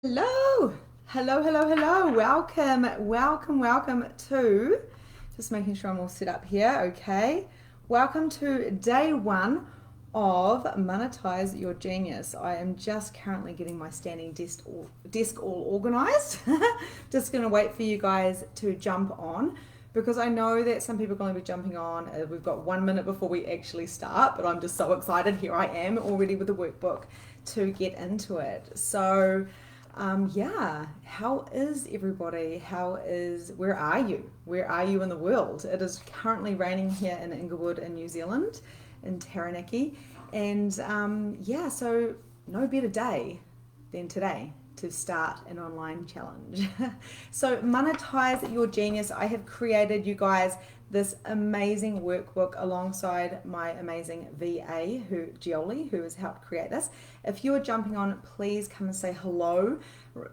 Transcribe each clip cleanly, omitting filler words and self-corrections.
Hello, hello. Welcome to, just making sure I'm all set up here. Okay. Welcome to day one of Monetize Your Genius. I am just currently getting my standing desk all organized. Just going to wait for you guys to jump on because I know that some people are going to be jumping on. We've got 1 minute before we actually start, but I'm just so excited. Here I am already with the workbook to get into it. So, yeah, how is everybody? Where are you? Where are you in the world? It is currently raining here in Inglewood in New Zealand, in Taranaki. And yeah, so no better day than today to start an online challenge. So, monetize your genius. I have created, you guys, this amazing workbook alongside my amazing VA, Gioli, who has helped create this. If you are jumping on, please come and say hello.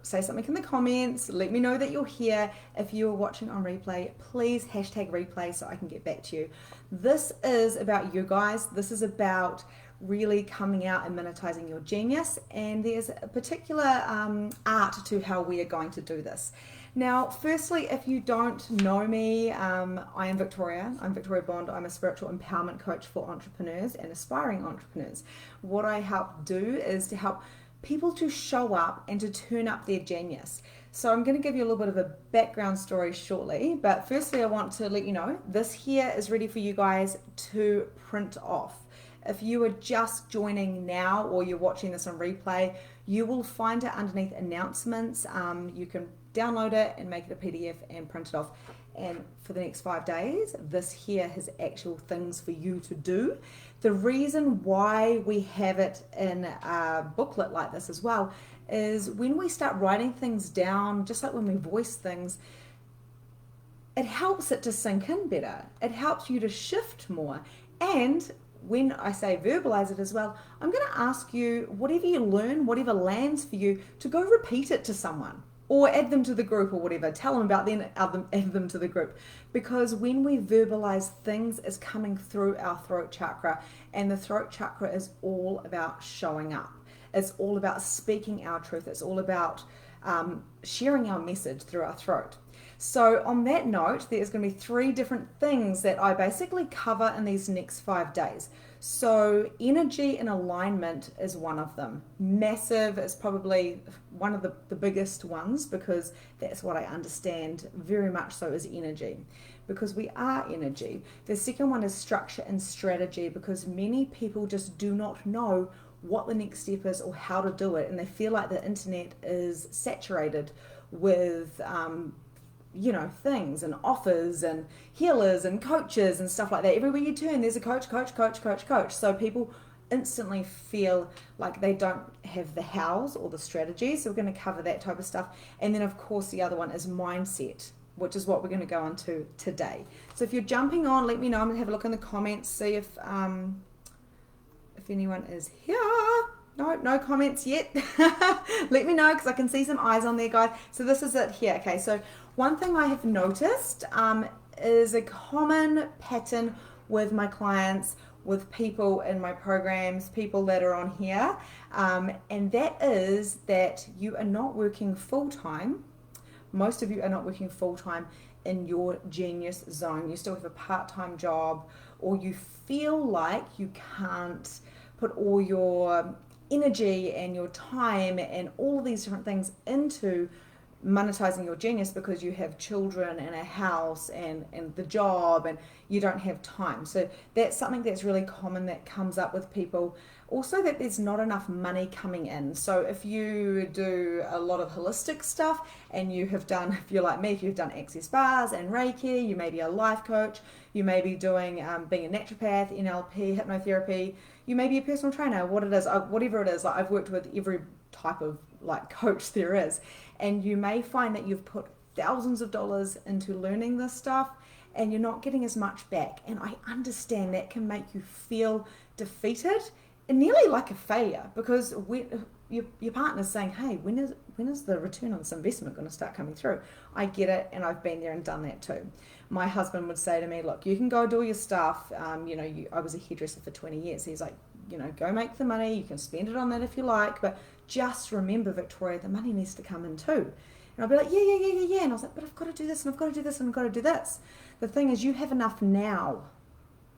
Say something in the comments. Let me know that you're here. If you are watching on replay, please hashtag replay so I can get back to you. This is about you guys. This is about really coming out and monetizing your genius, and there's a particular art to how we are going to do this. Now, firstly, if you don't know me, I am Victoria. I'm Victoria Bond. I'm a spiritual empowerment coach for entrepreneurs and aspiring entrepreneurs. What I help do is to help people to show up and to turn up their genius. So I'm going to give you a little bit of a background story shortly, but firstly I want to let you know this here is ready for you guys to print off. If you are just joining now or you're watching this on replay, you will find it underneath announcements. You can download it and make it a PDF and print it off. And for the next 5 days, this here has actual things for you to do. The reason why we have it in a booklet like this as well is when we start writing things down, just like when we voice things, it helps it to sink in better. It helps you to shift more. And when I say verbalize it as well, I'm going to ask you, whatever you learn, whatever lands for you, to go repeat it to someone or add them to the group or whatever. Tell them about them, add them to the group. Because when we verbalize, things is coming through our throat chakra, and the throat chakra is all about showing up. It's all about speaking our truth. It's all about sharing our message through our throat. So on that note, there's going to be 3 different things that I basically cover in these next 5 days. So energy and alignment is one of them. Massive is probably one of the biggest ones because that's what I understand very much so is energy, because we are energy. The second one is structure and strategy, because many people just do not know what the next step is or how to do it, and they feel like the internet is saturated with things and offers and healers and coaches and stuff like that. Everywhere you turn, there's a coach. So people instantly feel like they don't have the hows or the strategy. So we're going to cover that type of stuff. And then, of course, the other one is mindset, which is what we're going to go into today. So if you're jumping on, let me know. I'm going to have a look in the comments, see if anyone is here. No comments yet. Let me know because I can see some eyes on there, guys. So this is it here. Okay, so one thing I have noticed is a common pattern with my clients, with people in my programs, people that are on here, and that is that you are not working full-time. Most of you are not working full-time in your genius zone. You still have a part-time job, or you feel like you can't put all your energy and your time and all of these different things into monetizing your genius because you have children and a house and the job, and you don't have time. So that's something that's really common that comes up with people. Also, that there's not enough money coming in. So if you do a lot of holistic stuff and you have done, if you're like me, if you've done access bars and Reiki, you may be a life coach, you may be doing being a naturopath, NLP, hypnotherapy, you may be a personal trainer, whatever it is. Like, I've worked with every type of like coach there is, and you may find that you've put thousands of dollars into learning this stuff and you're not getting as much back. And I understand that can make you feel defeated and nearly like a failure, because your partner's saying, hey, when is the return on this investment going to start coming through? I get it, and I've been there and done that too. My husband would say to me, look, you can go do your stuff. I was a hairdresser for 20 years. He's like, go make the money. You can spend it on that if you like, but just remember, Victoria, the money needs to come in too. And I'll be like, yeah. And I was like, but I've got to do this, and I've got to do this, and I've got to do this. The thing is, you have enough now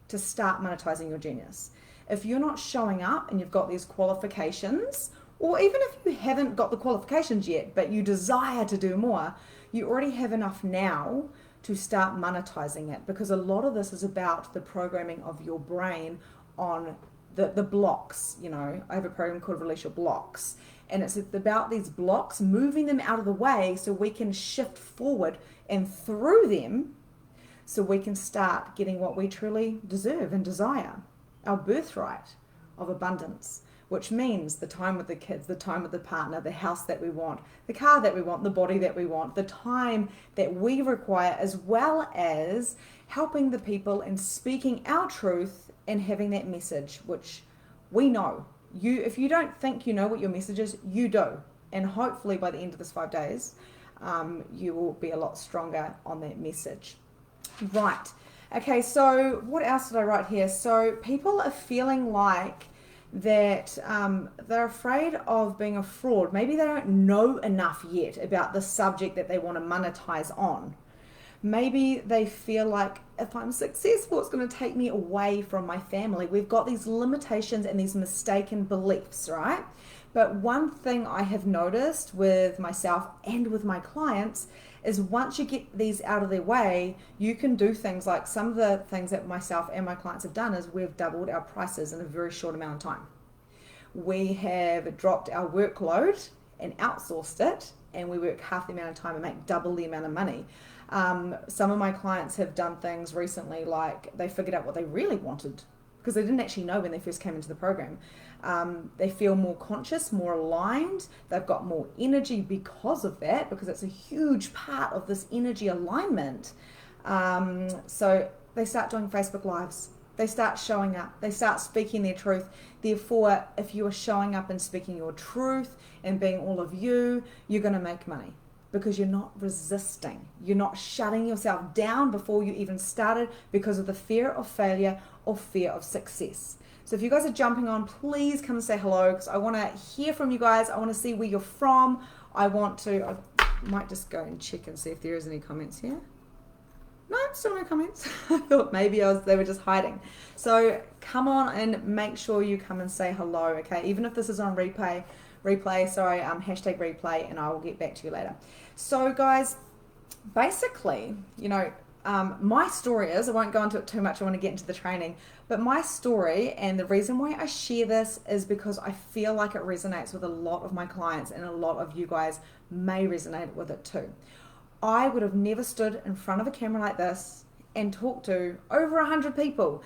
to start monetizing your genius. If you're not showing up and you've got these qualifications, or even if you haven't got the qualifications yet, but you desire to do more, you already have enough now to start monetizing it, because a lot of this is about the programming of your brain on the blocks. I have a program called Release Your Blocks, and it's about these blocks, moving them out of the way so we can shift forward and through them, so we can start getting what we truly deserve and desire, our birthright of abundance, which means the time with the kids, the time with the partner, the house that we want, the car that we want, the body that we want, the time that we require, as well as helping the people and speaking our truth and having that message, which we know. If you don't think you know what your message is, you do. And hopefully by the end of this 5 days, you will be a lot stronger on that message. Right. Okay, so what else did I write here? So people are feeling like that they're afraid of being a fraud. Maybe they don't know enough yet about the subject that they want to monetize on. Maybe they feel like, if I'm successful, it's going to take me away from my family. We've got these limitations and these mistaken beliefs, right? But one thing I have noticed with myself and with my clients is once you get these out of their way, you can do things like, some of the things that myself and my clients have done is we've doubled our prices in a very short amount of time. We have dropped our workload and outsourced it, and we work half the amount of time and make double the amount of money. Some of my clients have done things recently, like they figured out what they really wanted, because they didn't actually know when they first came into the program. They feel more conscious, more aligned. They've got more energy because of that, because it's a huge part of this energy alignment. So they start doing Facebook Lives. They start showing up. They start speaking their truth. Therefore, if you are showing up and speaking your truth and being all of you, you're going to make money, because you're not resisting. You're not shutting yourself down before you even started because of the fear of failure or fear of success. So if you guys are jumping on, please come and say hello, because I want to hear from you guys. I want to see where you're from. I might just go and check and see if there is any comments here. No, still no comments. I thought maybe they were just hiding. So come on and make sure you come and say hello, okay? Even if this is on replay, hashtag replay, and I will get back to you later. So guys, basically, my story is, I won't go into it too much, I want to get into the training, but my story, and the reason why I share this is because I feel like it resonates with a lot of my clients, and a lot of you guys may resonate with it too. I would have never stood in front of a camera like this and talked to over 100 people,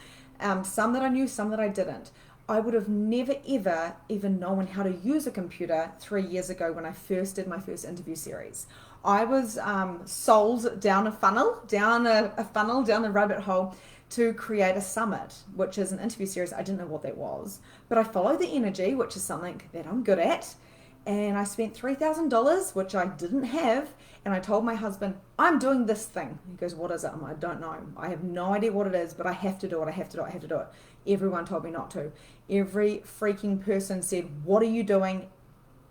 some that I knew, some that I didn't. I would have never ever even known how to use a computer 3 years ago when I first did my first interview series. I was sold down a funnel, down the rabbit hole to create a summit, which is an interview series. I didn't know what that was, but I followed the energy, which is something that I'm good at. And I spent $3,000, which I didn't have. And I told my husband, I'm doing this thing. He goes, what is it? I don't know. I have no idea what it is, but I have to do it. I have to do it. I have to do it. Everyone told me not to. Every freaking person said, what are you doing?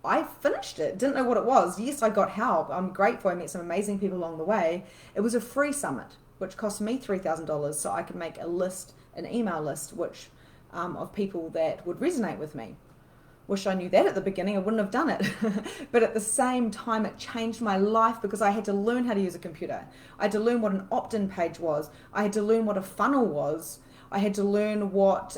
I finished it. Didn't know what it was. Yes, I got help. I'm grateful. I met some amazing people along the way. It was a free summit, which cost me $3,000, so I could make an email list, which of people that would resonate with me. Wish I knew that at the beginning, I wouldn't have done it. But at the same time, it changed my life, because I had to learn how to use a computer. I had to learn what an opt-in page was. I had to learn what a funnel was. I had to learn what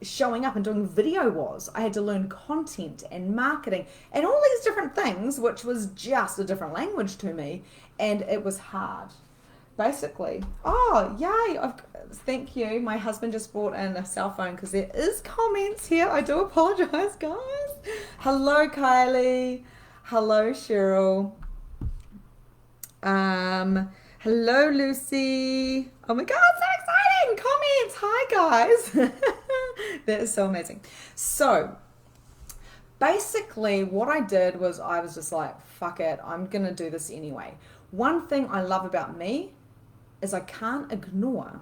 showing up and doing video was. I had to learn content and marketing and all these different things, which was just a different language to me. And it was hard, basically. Oh, yay. Thank you. My husband just brought in a cell phone, because there is comments here. I do apologize, guys. Hello, Kylie. Hello, Cheryl. Hello, Lucy. Oh my God, so exciting. Comments. Hi, guys. That is so amazing. So basically what I did was I was just like, fuck it. I'm going to do this anyway. One thing I love about me is I can't ignore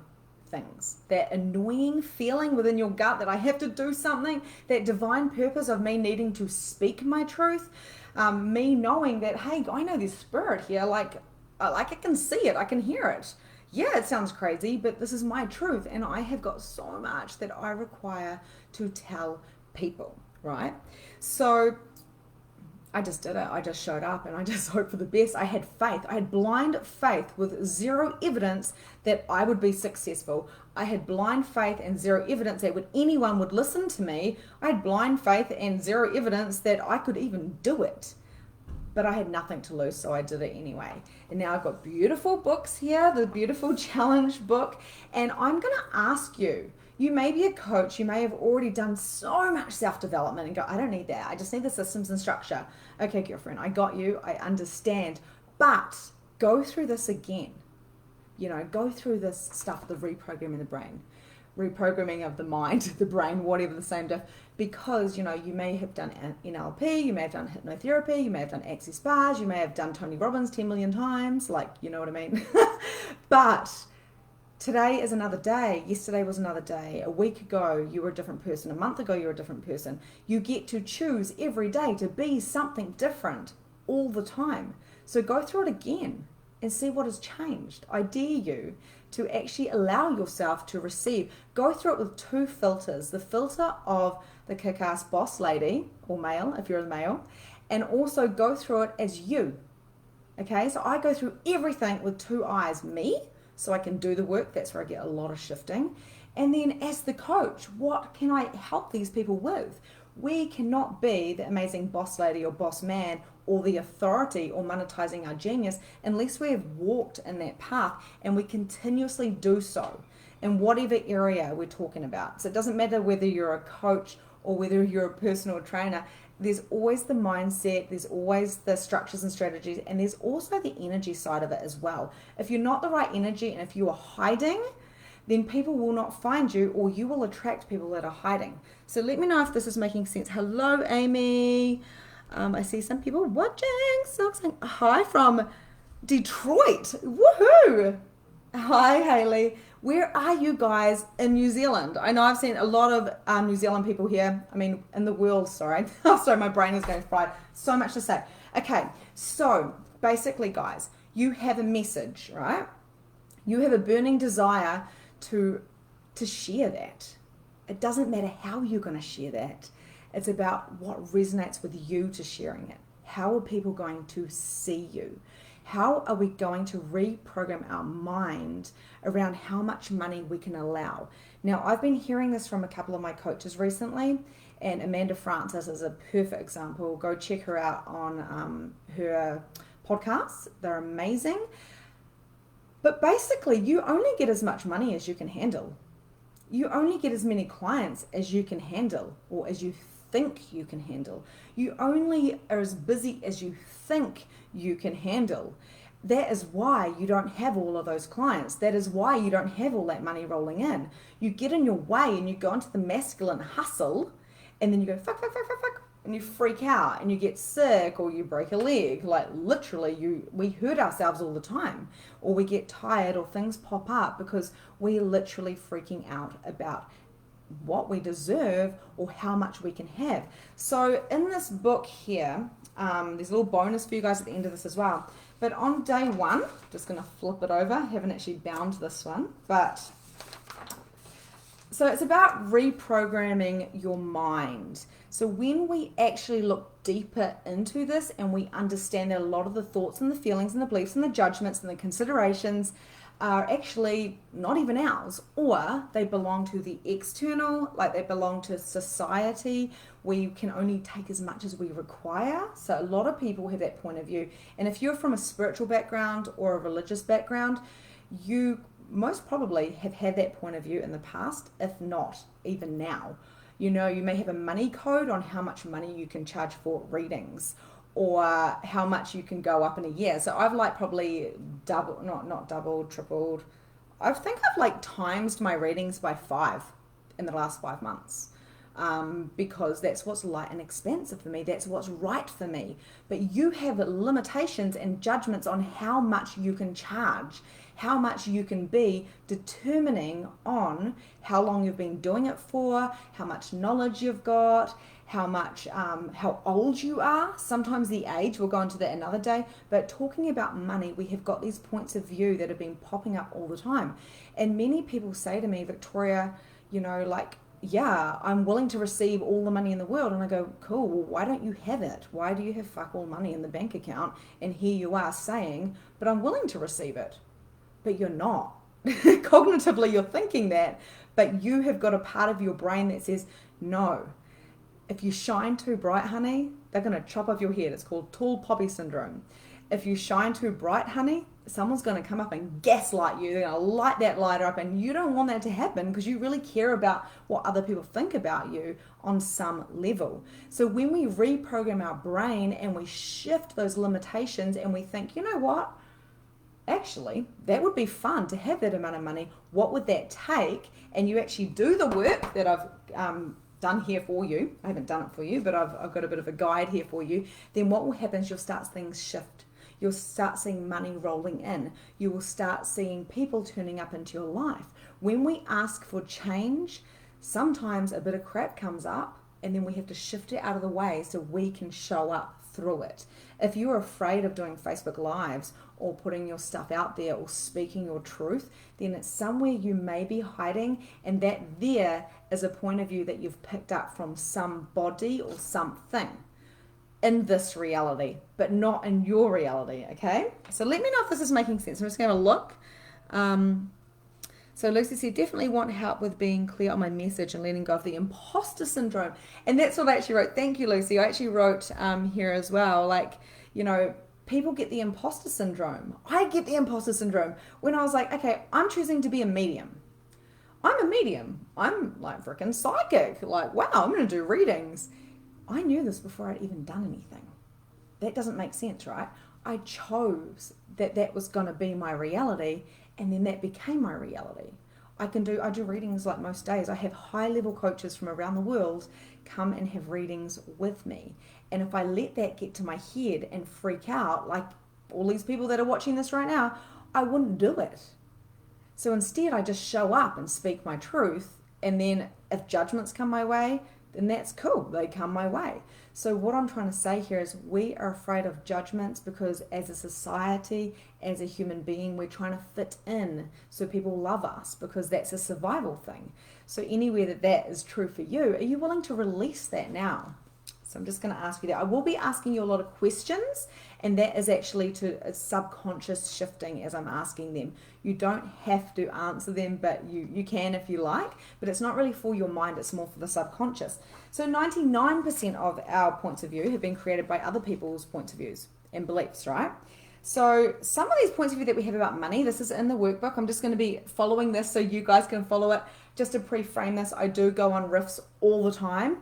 things. That annoying feeling within your gut that I have to do something, that divine purpose of me needing to speak my truth, me knowing that, hey, I know there's spirit here, like I can see it, I can hear it. Yeah, it sounds crazy, but this is my truth, and I have got so much that I require to tell people, right? So I just did it. I just showed up and I just hoped for the best. I had faith. I had blind faith with zero evidence that I would be successful. I had blind faith and zero evidence that anyone would listen to me. I had blind faith and zero evidence that I could even do it. But I had nothing to lose, so I did it anyway. And now I've got beautiful books here, the beautiful challenge book. And I'm going to ask you, you may be a coach, you may have already done so much self-development and go, I don't need that. I just need the systems and structure. Okay, girlfriend, I got you. I understand. But go through this again. You know, go through this stuff, the reprogramming the brain, reprogramming of the mind, the brain, whatever the same diff, because, you know, you may have done NLP, you may have done hypnotherapy, you may have done Access Bars, you may have done Tony Robbins 10 million times, like, you know what I mean? But today is another day. Yesterday was another day. A week ago, you were a different person. A month ago, you were a different person. You get to choose every day to be something different all the time. So go through it again and see what has changed. I dare you to actually allow yourself to receive. Go through it with two filters. The filter of the kick-ass boss lady, or male, if you're a male, and also go through it as you. Okay, so I go through everything with two eyes. Me, so I can do the work. That's where I get a lot of shifting. And then as the coach, what can I help these people with? We cannot be the amazing boss lady or boss man or the authority or monetizing our genius unless we have walked in that path and we continuously do so in whatever area we're talking about. So it doesn't matter whether you're a coach or whether you're a personal trainer. There's always the mindset, there's always the structures and strategies, and there's also the energy side of it as well. If you're not the right energy and if you are hiding, then people will not find you, or you will attract people that are hiding. So let me know if this is making sense. Hello, Amy. I see some people watching. So saying hi from Detroit. Woohoo! Hi, Haley. Where are you guys in New Zealand? I know I've seen a lot of New Zealand people here. I mean, in the world, sorry. Oh, sorry, my brain is going fried. So much to say. Okay, so basically, guys, you have a message, right? You have a burning desire to share that. It doesn't matter how you're going to share that. It's about what resonates with you to sharing it. How are people going to see you? How are we going to reprogram our mind around how much money we can allow? Now, I've been hearing this from a couple of my coaches recently, and Amanda Francis is a perfect example. Go check her out on her podcasts. They're amazing. But basically, you only get as much money as you can handle. You only get as many clients as you can handle, or as you think you can handle. You only are as busy as you think you can handle. That is why you don't have all of those clients. That is why you don't have all that money rolling in. You get in your way and you go into the masculine hustle, and then you go fuck, and you freak out and you get sick or you break a leg. Like literally, we hurt ourselves all the time, or we get tired, or things pop up because we're literally freaking out about what we deserve or how much we can have. So in this book here, there's a little bonus for you guys at the end of this as well. But on day one, just going to flip it over. I haven't actually bound this one, but so it's about reprogramming your mind. So when we actually look deeper into this and we understand that a lot of the thoughts and the feelings and the beliefs and the judgments and the considerations are actually not even ours, or they belong to the external, like they belong to society. We can only take as much as we require. So a lot of people have that point of view. And if you're from a spiritual background or a religious background, you most probably have had that point of view in the past, if not even now. You know, you may have a money code on how much money you can charge for readings, or how much you can go up in a year. So I've like probably not doubled, tripled. I think I've like times my readings by 5 in the last 5 months. Because that's what's light and expensive for me. That's what's right for me. But you have limitations and judgments on how much you can charge, how much you can be determining on how long you've been doing it for, how much knowledge you've got, how old you are. Sometimes the age, we'll go into that another day, but talking about money, we have got these points of view that have been popping up all the time. And many people say to me, Victoria, yeah, I'm willing to receive all the money in the world. And I go, cool, well, why don't you have it? Why do you have fuck all money in the bank account? And here you are saying, but I'm willing to receive it. But you're not. Cognitively, you're thinking that, but you have got a part of your brain that says, no. If you shine too bright, honey, they're going to chop off your head. It's called tall poppy syndrome. If you shine too bright, honey, someone's going to come up and gaslight you. They're going to light that lighter up, and you don't want that to happen because you really care about what other people think about you on some level. So when we reprogram our brain and we shift those limitations and we think, you know what? Actually, that would be fun to have that amount of money. What would that take? And you actually do the work that I've done here for you. I haven't done it for you, but I've got a bit of a guide here for you. Then what will happen is you'll start things shift. You'll start seeing money rolling in. You will start seeing people turning up into your life. When we ask for change, sometimes a bit of crap comes up and then we have to shift it out of the way so we can show up through it. If you're afraid of doing Facebook Lives or putting your stuff out there or speaking your truth, then it's somewhere you may be hiding, and that there is a point of view that you've picked up from somebody or something in this reality, but not in your reality, okay? So let me know if this is making sense. I'm just going to look. So Lucy said, definitely want help with being clear on my message and letting go of the imposter syndrome. And that's what I actually wrote. Thank you, Lucy. I actually wrote here as well, people get the imposter syndrome. I get the imposter syndrome when I was like, okay, I'm choosing to be a medium. I'm a medium. I'm like freaking psychic. Like, wow, I'm going to do readings. I knew this before I'd even done anything. That doesn't make sense, right? I chose that was going to be my reality, and then that became my reality. I do readings like most days. I have high-level coaches from around the world come and have readings with me. And if I let that get to my head and freak out, like all these people that are watching this right now, I wouldn't do it. So instead, I just show up and speak my truth. And then if judgments come my way, then that's cool. They come my way. So what I'm trying to say here is we are afraid of judgments because as a society, as a human being, we're trying to fit in so people love us because that's a survival thing. So anywhere that is true for you, are you willing to release that now? So I'm just going to ask you that. I will be asking you a lot of questions, and that is actually to subconscious shifting as I'm asking them. You don't have to answer them, but you can if you like, but it's not really for your mind, it's more for the subconscious. So 99% of our points of view have been created by other people's points of views and beliefs, right? So some of these points of view that we have about money, this is in the workbook. I'm just going to be following this so you guys can follow it. Just to pre-frame this, I do go on riffs all the time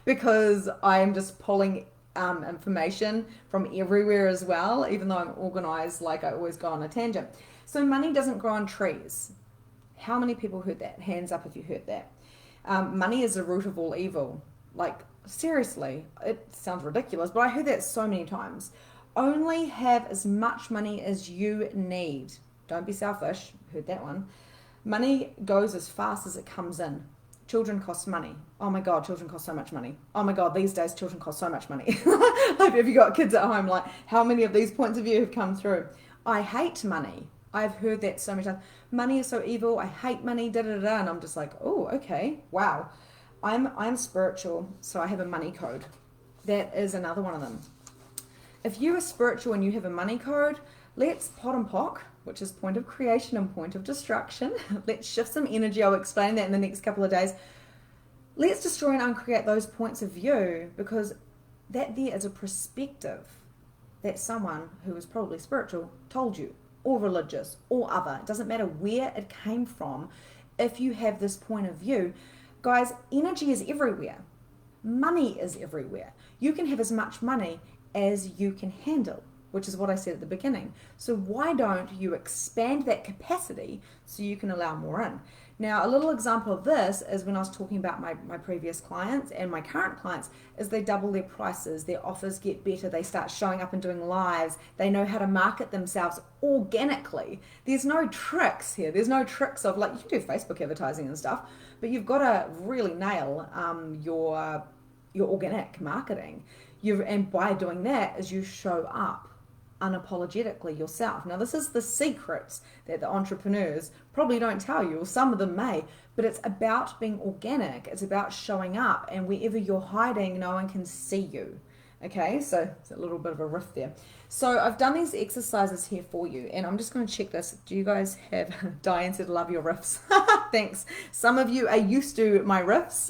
because I am just pulling information from everywhere as well, even though I'm organized, like I always go on a tangent. So money doesn't grow on trees. How many people heard that? Hands up if you heard that. Money is the root of all evil. Like, seriously, it sounds ridiculous, but I heard that so many times. Only have as much money as you need. Don't be selfish. Heard that one. Money goes as fast as it comes in. Children cost money. Oh my God, children cost so much money. Oh my God, these days children cost so much money. Like, if you got kids at home, like how many of these points of view have come through? I hate money. I've heard that so many times. Money is so evil. I hate money. Da da da. And I'm just like, oh, okay, wow. I'm spiritual, so I have a money code. That is another one of them. If you are spiritual and you have a money code, let's pot and pock, which is point of creation and point of destruction. Let's shift some energy. I'll explain that in the next couple of days. Let's destroy and uncreate those points of view, because that there is a perspective that someone who is probably spiritual told you, or religious, or other. It doesn't matter where it came from. If you have this point of view, guys, energy is everywhere. Money is everywhere. You can have as much money as you can handle, which is what I said at the beginning. So why don't you expand that capacity so you can allow more in? Now, a little example of this is when I was talking about my previous clients and my current clients, is they double their prices, their offers get better, they start showing up and doing lives, they know how to market themselves organically. There's no tricks here. There's no tricks of, like, you can do Facebook advertising and stuff, but you've got to really nail your organic marketing. And by doing that is you show up unapologetically yourself. Now, this is the secrets that the entrepreneurs probably don't tell you, or some of them may, but it's about being organic. It's about showing up, and wherever you're hiding, no one can see you. Okay, so it's a little bit of a riff there. So I've done these exercises here for you, and I'm just going to check this. Do you guys have, Diane said, love your riffs. Thanks. Some of you are used to my riffs,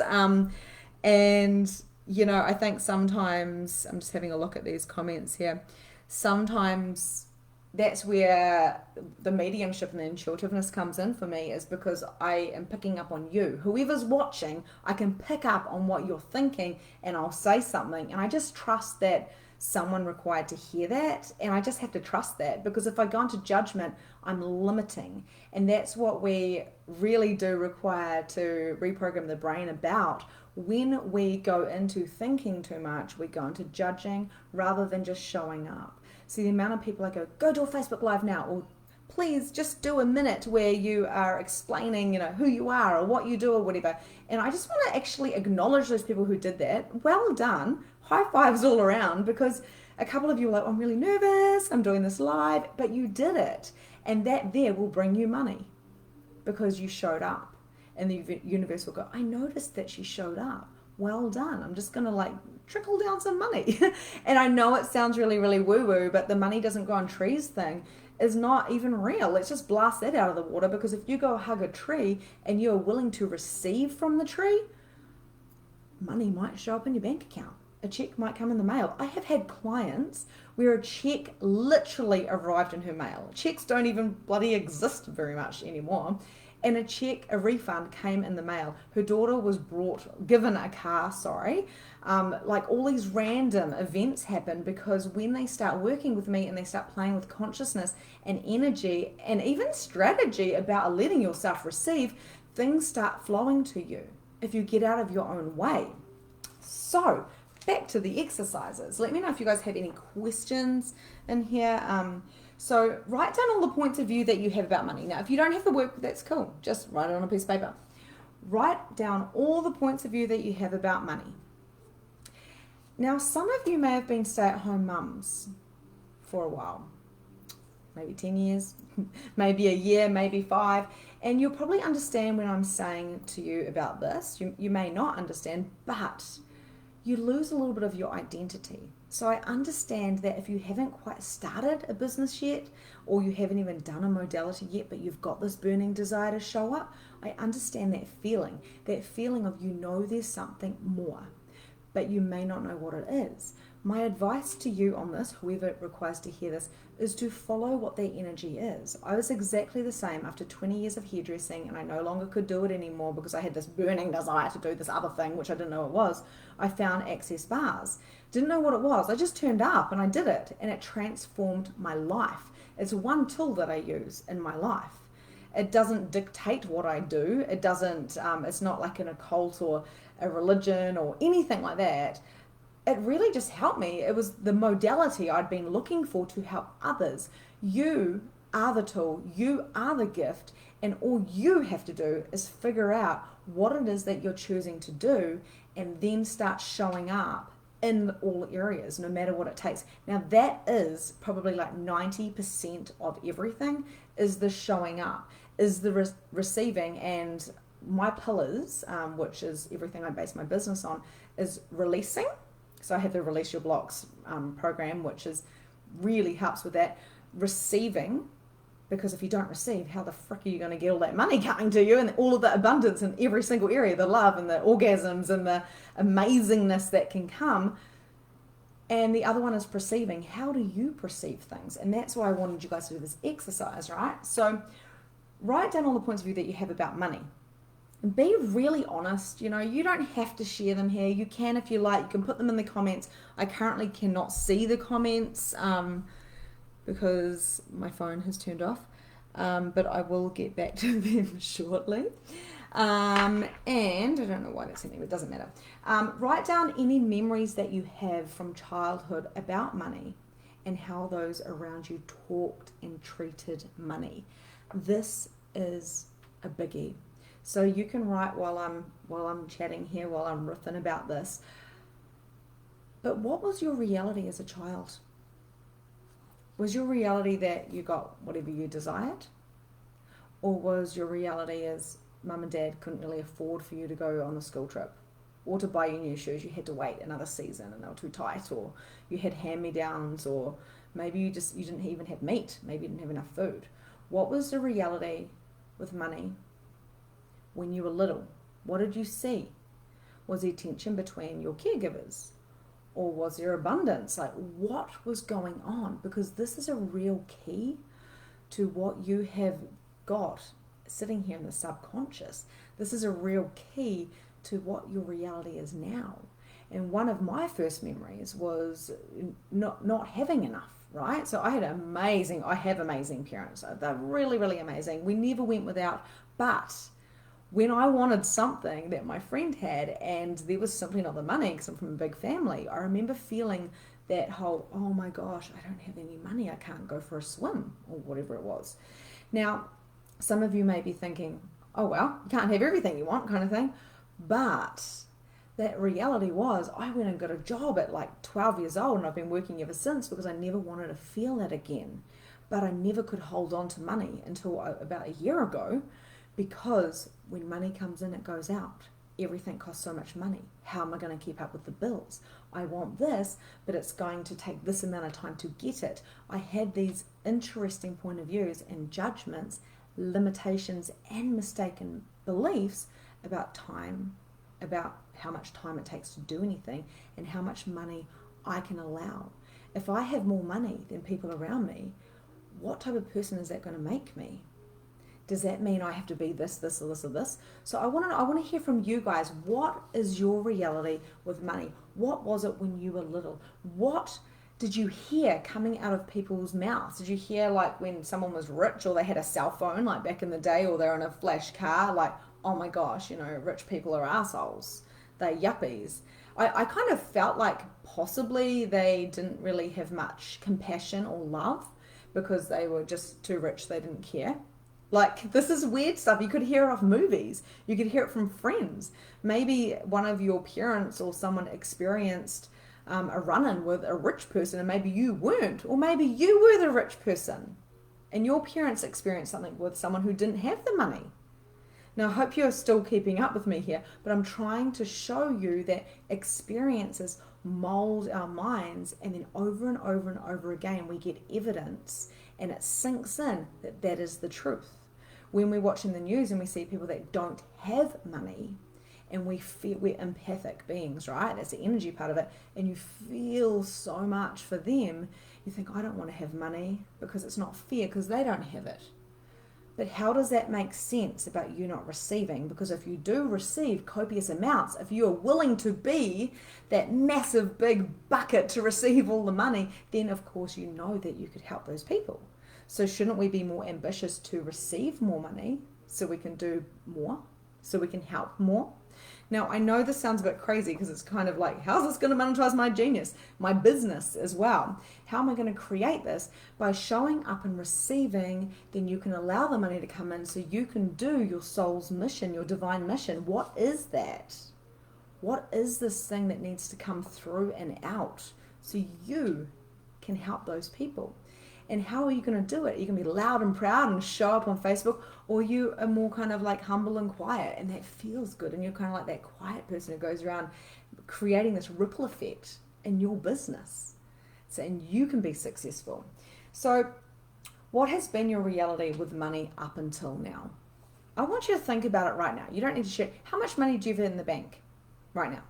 and you know, I think sometimes, I'm just having a look at these comments here, sometimes that's where the mediumship and the intuitiveness comes in for me, is because I am picking up on you. Whoever's watching, I can pick up on what you're thinking, and I'll say something, and I just trust that someone required to hear that, and I just have to trust that, because if I go into judgment, I'm limiting, and that's what we really do require to reprogram the brain about. When we go into thinking too much, we go into judging rather than just showing up. See, the amount of people I go do a Facebook Live now, or please just do a minute where you are explaining, you know, who you are or what you do or whatever. And I just want to actually acknowledge those people who did that. Well done. High fives all around, because a couple of you were like, I'm really nervous, I'm doing this live, but you did it. And that there will bring you money because you showed up. And the universe will go, I noticed that she showed up. Well done. I'm just going to like trickle down some money. And I know it sounds really, really woo-woo, but the money doesn't grow on trees thing is not even real. Let's just blast that out of the water, because if you go hug a tree and you're willing to receive from the tree, money might show up in your bank account. A check might come in the mail. I have had clients where a check literally arrived in her mail. Checks don't even bloody exist very much anymore. And a refund came in the mail. Her daughter was given a car, like all these random events happen, because when they start working with me and they start playing with consciousness and energy and even strategy about letting yourself receive, things start flowing to you if you get out of your own way. So, back to the exercises. Let me know if you guys have any questions in here. So write down all the points of view that you have about money. Now, if you don't have the work, that's cool. Just write it on a piece of paper. Write down all the points of view that you have about money. Now, some of you may have been stay-at-home mums for a while. Maybe 10 years, maybe a year, maybe 5. And you'll probably understand when I'm saying to you about this. You may not understand, but you lose a little bit of your identity. So I understand that if you haven't quite started a business yet, or you haven't even done a modality yet, but you've got this burning desire to show up, I understand that feeling of, you know, there's something more, but you may not know what it is. My advice to you on this, whoever requires to hear this, is to follow what their energy is. I was exactly the same after 20 years of hairdressing, and I no longer could do it anymore because I had this burning desire to do this other thing, which I didn't know it was. I found Access Bars. Didn't know what it was. I just turned up and I did it, and it transformed my life. It's one tool that I use in my life. It doesn't dictate what I do. It doesn't, it's not like an occult or a religion or anything like that. It really just helped me. It was the modality I'd been looking for to help others. You are the tool, you are the gift, and all you have to do is figure out what it is that you're choosing to do, and then start showing up in all areas, no matter what it takes. Now that is probably like 90% of everything, is the showing up, is the receiving. And my pillars, which is everything I base my business on, is releasing. So I have the Release Your Blocks program, which really helps with that. Receiving, because if you don't receive, how the frick are you going to get all that money coming to you, and all of the abundance in every single area, the love and the orgasms and the amazingness that can come. And the other one is perceiving. How do you perceive things? And that's why I wanted you guys to do this exercise, right? So write down all the points of view that you have about money. Be really honest. You know, you don't have to share them here. You can if you like. You can put them in the comments. I currently cannot see the comments because my phone has turned off. but I will get back to them shortly. And I don't know why that's in there, but it doesn't matter. Write down any memories that you have from childhood about money and how those around you talked and treated money. This is a biggie. So you can write while I'm chatting here, while I'm riffing about this. But what was your reality as a child? Was your reality that you got whatever you desired? Or was your reality as mum and dad couldn't really afford for you to go on a school trip? Or to buy you new shoes, you had to wait another season and they were too tight, or you had hand-me-downs, or maybe you didn't even have meat, maybe you didn't have enough food. What was the reality with money when you were little? What did you see? Was there tension between your caregivers? Or was there abundance? Like, what was going on? Because this is a real key to what you have got sitting here in the subconscious. This is a real key to what your reality is now. And one of my first memories was not having enough, right? So I have amazing parents. They're really, really amazing. We never went without, but when I wanted something that my friend had and there was simply not the money because I'm from a big family, I remember feeling that whole, oh my gosh, I don't have any money, I can't go for a swim, or whatever it was. Now, some of you may be thinking, oh well, you can't have everything you want, kind of thing. But that reality was, I went and got a job at like 12 years old, and I've been working ever since because I never wanted to feel that again. But I never could hold on to money until about a year ago, because when money comes in, it goes out. Everything costs so much money. How am I going to keep up with the bills? I want this, but it's going to take this amount of time to get it. I had these interesting point of views and judgments, limitations and mistaken beliefs about time, about how much time it takes to do anything, and how much money I can allow. If I have more money than people around me, what type of person is that going to make me? Does that mean I have to be this, this, or this, or this? So I want to hear from you guys. What is your reality with money? What was it when you were little? What did you hear coming out of people's mouths? Did you hear like when someone was rich, or they had a cell phone like back in the day, or they're in a flash car, like, oh my gosh, rich people are assholes. They're yuppies. I kind of felt like possibly they didn't really have much compassion or love because they were just too rich, they didn't care. Like, this is weird stuff. You could hear it off movies. You could hear it from friends. Maybe one of your parents or someone experienced a run-in with a rich person, and maybe you weren't. Or maybe you were the rich person and your parents experienced something with someone who didn't have the money. Now, I hope you're still keeping up with me here, but I'm trying to show you that experiences mold our minds, and then over and over and over again, we get evidence and it sinks in that that is the truth. When we're watching the news and we see people that don't have money, and we're empathic beings, right? That's the energy part of it. And you feel so much for them. You think, I don't want to have money because it's not fair because they don't have it. But how does that make sense about you not receiving? Because if you do receive copious amounts, if you are willing to be that massive big bucket to receive all the money, then of course you know that you could help those people. So shouldn't we be more ambitious to receive more money so we can do more, so we can help more? Now, I know this sounds a bit crazy because it's kind of like, how's this going to monetize my genius, my business as well? How am I going to create this? By showing up and receiving, then you can allow the money to come in so you can do your soul's mission, your divine mission. What is that? What is this thing that needs to come through and out so you can help those people? And how are you going to do it? Are you going to be loud and proud and show up on Facebook, or you are more kind of like humble and quiet, and that feels good, and you're kind of like that quiet person who goes around creating this ripple effect in your business, so and you can be successful. So what has been your reality with money up until now? I want you to think about it right now. You don't need to share. How much money do you have in the bank right now?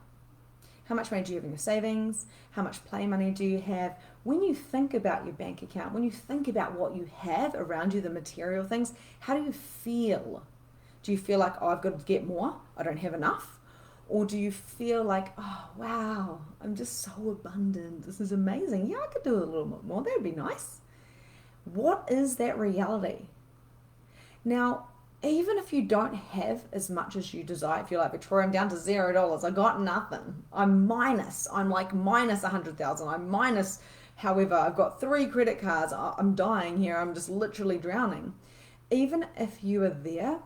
How much money do you have in your savings? How much play money do you have? When you think about your bank account, when you think about what you have around you, the material things, how do you feel? Do you feel like, oh, I've got to get more, I don't have enough? Or do you feel like, oh, wow, I'm just so abundant, this is amazing. Yeah, I could do a little bit more, that would be nice. What is that reality? Now, even if you don't have as much as you desire, if you're like, Victoria, I'm down to $0, I got nothing. I'm like minus 100,000. I'm minus, however, I've got 3 credit cards. I'm dying here. I'm just literally drowning. Even if you are there,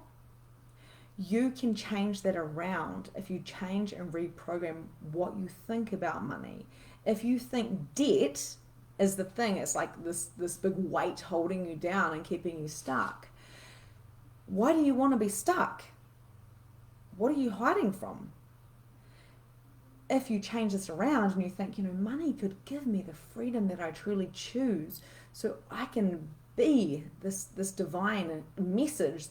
you can change that around if you change and reprogram what you think about money. If you think debt is the thing, it's like this big weight holding you down and keeping you stuck. Why do you want to be stuck? What are you hiding from? If you change this around and you think, money could give me the freedom that I truly choose, so I can be this divine message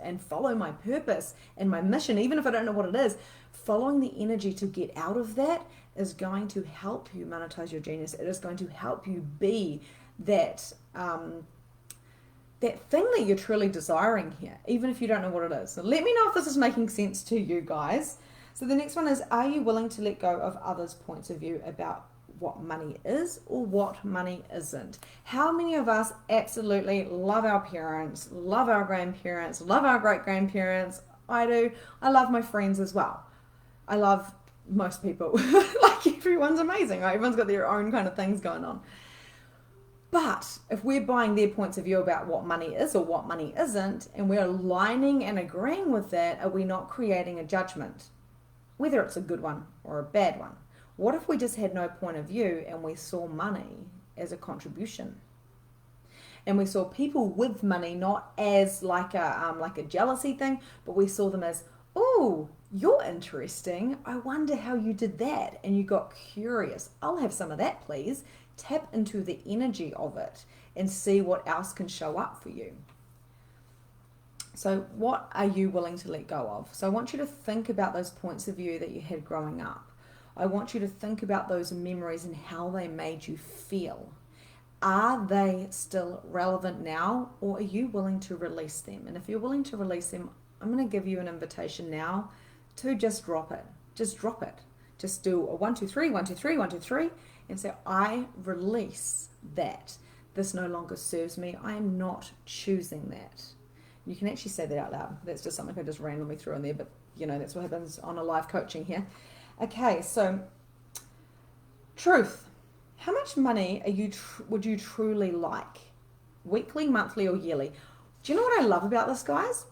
and follow my purpose and my mission, even if I don't know what it is, following the energy to get out of that is going to help you monetize your genius. It is going to help you be that thing that you're truly desiring here, even if you don't know what it is. So let me know if this is making sense to you guys. So the next one is, are you willing to let go of others' points of view about what money is or what money isn't? How many of us absolutely love our parents, love our grandparents, love our great-grandparents? I do. I love my friends as well. I love most people. Like, everyone's amazing, right? Everyone's got their own kind of things going on. But if we're buying their points of view about what money is or what money isn't, and we're aligning and agreeing with that, are we not creating a judgment? Whether it's a good one or a bad one. What if we just had no point of view and we saw money as a contribution? And we saw people with money not as like a jealousy thing, but we saw them as, oh, you're interesting. I wonder how you did that. And you got curious. I'll have some of that, please. Tap into the energy of it and see what else can show up for you. So what are you willing to let go of? So I want you to think about those points of view that you had growing up. I want you to think about those memories and how they made you feel. Are they still relevant now, or are you willing to release them? And if you're willing to release them, I'm going to give you an invitation now to just drop it. Just drop it. Just do a 1, 2, 3, 1, 2, 3, 1, 2, 3, and say, I release that. This no longer serves me. I am not choosing that. You can actually say that out loud. That's just something I just randomly threw in there, but that's what happens on a live coaching here. Okay, so truth. How much money would you truly like? Weekly, monthly, or yearly? Do you know what I love about this, guys?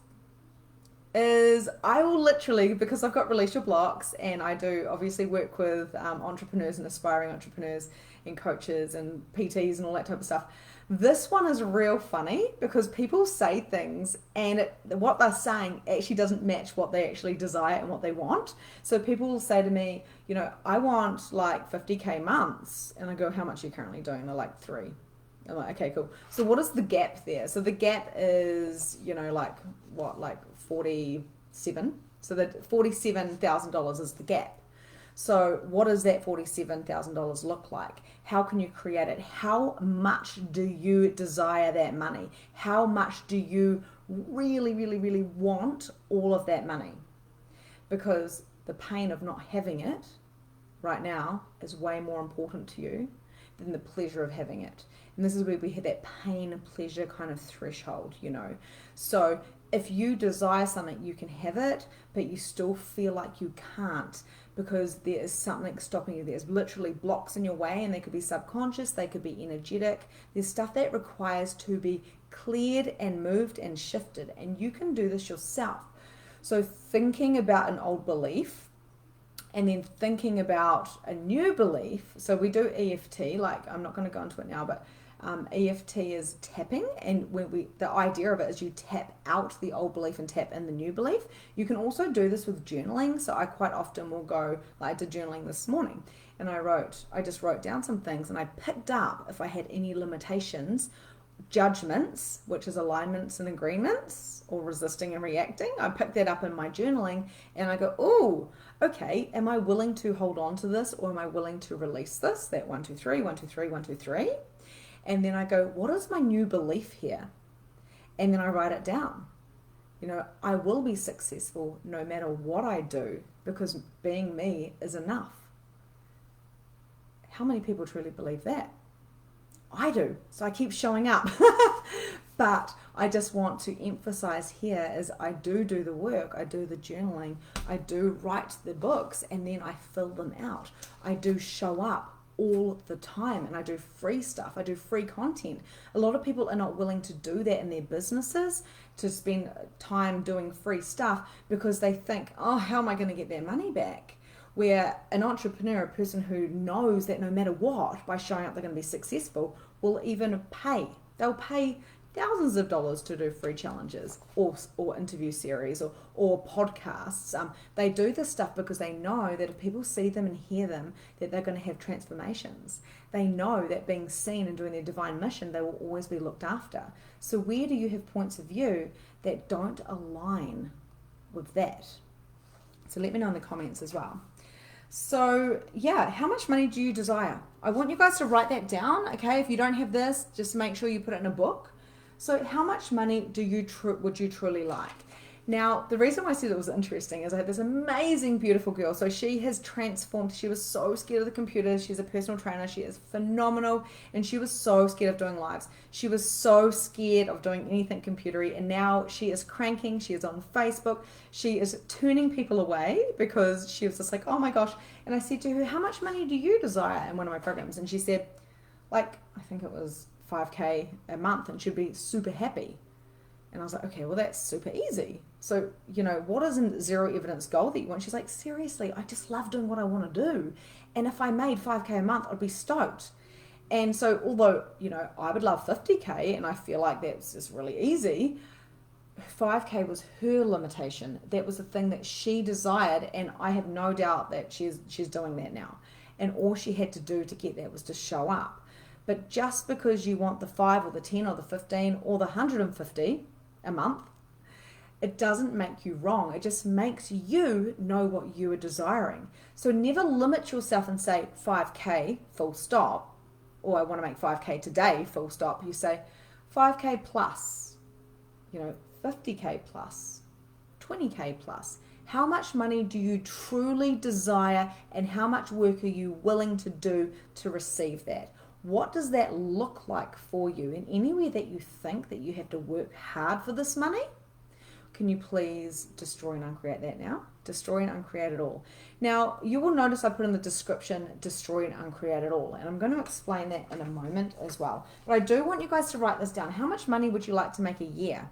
Is I will literally, because I've got Release Your Blocks, and I do obviously work with entrepreneurs and aspiring entrepreneurs and coaches and PTs and all that type of stuff. This one is real funny because people say things and what they're saying actually doesn't match what they actually desire and what they want. So people will say to me, I want like 50K months. And I go, how much are you currently doing? They're like 3. I'm like, okay, cool. So what is the gap there? So the gap is, like 47. So that $47,000 is the gap. So what does that $47,000 look like? How can you create it? How much do you desire that money? How much do you really, really, really want all of that money? Because the pain of not having it right now is way more important to you than the pleasure of having it. And this is where we hit that pain and pleasure kind of threshold, So if you desire something, you can have it, but you still feel like you can't because there is something stopping you. There's literally blocks in your way, and they could be subconscious, they could be energetic. There's stuff that requires to be cleared and moved and shifted, and you can do this yourself. So thinking about an old belief and then thinking about a new belief. So we do EFT, like I'm not going to go into it now, but EFT is tapping, and the idea of it is you tap out the old belief and tap in the new belief. You can also do this with journaling. So I quite often will go, like I did journaling this morning, and I just wrote down some things, and I picked up if I had any limitations, judgments, which is alignments and agreements, or resisting and reacting. I picked that up in my journaling, and I go, oh, okay, am I willing to hold on to this, or am I willing to release this? That 1, 2, 3, 1, 2, 3, 1, 2, 3. And then I go, what is my new belief here? And then I write it down. I will be successful no matter what I do because being me is enough. How many people truly believe that? I do. So I keep showing up. But I just want to emphasize here is I do the work, I do the journaling, I do write the books, and then I fill them out. I do show up all the time, and I do free stuff. I do free content. A lot of people are not willing to do that in their businesses, to spend time doing free stuff, because they think, oh, how am I going to get their money back? Where an entrepreneur, a person who knows that no matter what, by showing up they're going to be successful, will even pay. They'll pay thousands of dollars to do free challenges or interview series or podcasts. They do this stuff because they know that if people see them and hear them, that they're going to have transformations. They know that being seen and doing their divine mission, they will always be looked after. So where do you have points of view that don't align with that? So let me know in the comments as well. So yeah, how much money do you desire? I want you guys to write that down, okay? If you don't have this, just make sure you put it in a book. So how much money do you would you truly like? Now, the reason why I said it was interesting is I had this amazing, beautiful girl. So she has transformed. She was so scared of the computer. She's a personal trainer. She is phenomenal. And she was so scared of doing lives. She was so scared of doing anything computery. And now she is cranking. She is on Facebook. She is turning people away because she was just like, oh my gosh. And I said to her, how much money do you desire in one of my programs? And she said, like, I think it was $5,000 a month, and she'd be super happy. And I was like, okay, well, that's super easy. So, you know, what is a zero evidence goal that you want? She's like, seriously, I just love doing what I want to do. And if I made $5,000 a month, I'd be stoked. And so, although, you know, I would love $50,000 and I feel like that's just really easy, $5,000 was her limitation. That was the thing that she desired. And I have no doubt that she's doing that now. And all she had to do to get that was to show up. But just because you want the 5 or the 10 or the 15 or the 150 a month, it doesn't make you wrong. It just makes you know what you are desiring. So never limit yourself and say $5,000 full stop, or I want to make $5,000 today full stop. You say $5,000 plus, you know, $50,000 plus, $20,000 plus. How much money do you truly desire, and how much work are you willing to do to receive that? What does that look like for you? And anywhere that you think that you have to work hard for this money, can you please destroy and uncreate that now? Destroy and uncreate it all. Now, you will notice I put in the description, destroy and uncreate it all. And I'm going to explain that in a moment as well. But I do want you guys to write this down. How much money would you like to make a year?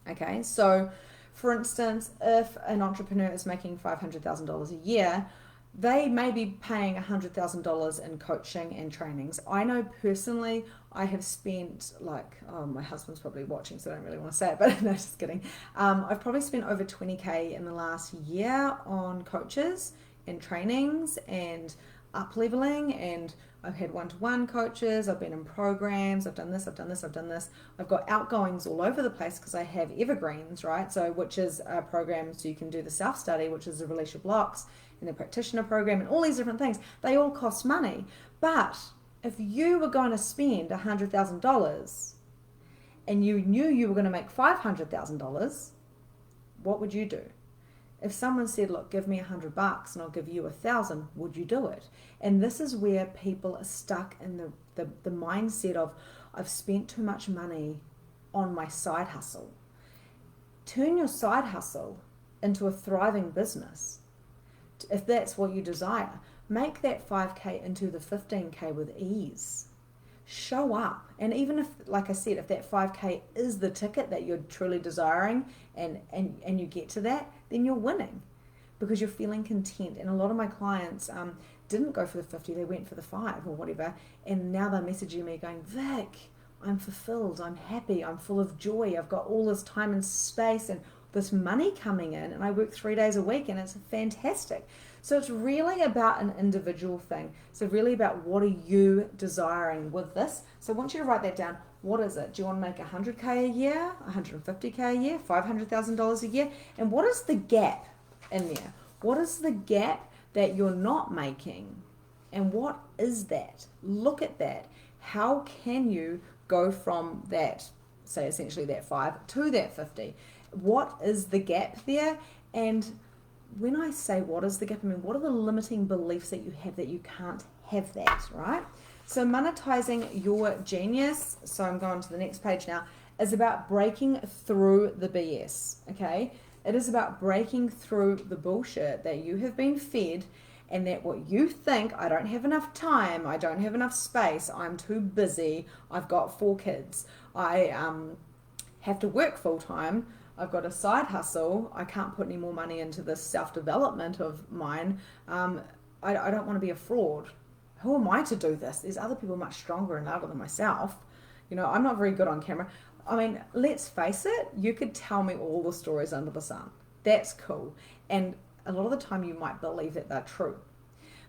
Okay, so for instance, if an entrepreneur is making $500,000 a year, they may be paying $100,000 in coaching and trainings. I know personally, I have spent like, oh, my husband's probably watching, so I don't really want to say it, but no, just kidding. I've probably spent over $20,000 in the last year on coaches and trainings and up-leveling, and I've had one-to-one coaches, I've been in programs, I've done this, I've done this, I've done this. I've got outgoings all over the place because I have evergreens, right? So which is a program so you can do the self-study, which is the release your blocks, and the practitioner program, and all these different things. They all cost money. But if you were going to spend $100,000 and you knew you were going to make $500,000, what would you do? If someone said, look, give me $100 and I'll give you 1,000, would you do it? And this is where people are stuck in the mindset of, I've spent too much money on my side hustle. Turn your side hustle into a thriving business. If that's what you desire, make that $5,000 into the $15,000 with ease. Show up. And even if, like I said, if that $5,000 is the ticket that you're truly desiring and you get to that, then you're winning because you're feeling content. And a lot of my clients didn't go for the 50, they went for the 5 or whatever. And now they're messaging me going, Vic, I'm fulfilled, I'm happy, I'm full of joy, I've got all this time and space and this money coming in, and I work 3 days a week, and it's fantastic. So it's really about an individual thing. So really about what are you desiring with this. So I want you to write that down. What is it? Do you want to make $100,000 a year, $150,000 a year, $500,000 a year? And what is the gap in there? What is the gap that you're not making? And what is that? Look at that. How can you go from that, say essentially that 5 to that 50? What is the gap there? And when I say what is the gap, I mean, what are the limiting beliefs that you have that you can't have that, right? So monetizing your genius. So I'm going to the next page now. is about breaking through the BS, okay? It is about breaking through the bullshit that you have been fed, and that what you think, I don't have enough time, I don't have enough space, I'm too busy, I've got 4 kids, I have to work full time, I've got a side hustle, I can't put any more money into this self-development of mine, I don't want to be a fraud. Who am I to do this? There's other people much stronger and louder than myself. You know, I'm not very good on camera. I mean, let's face it, you could tell me all the stories under the sun. That's cool. And a lot of the time you might believe that they're true.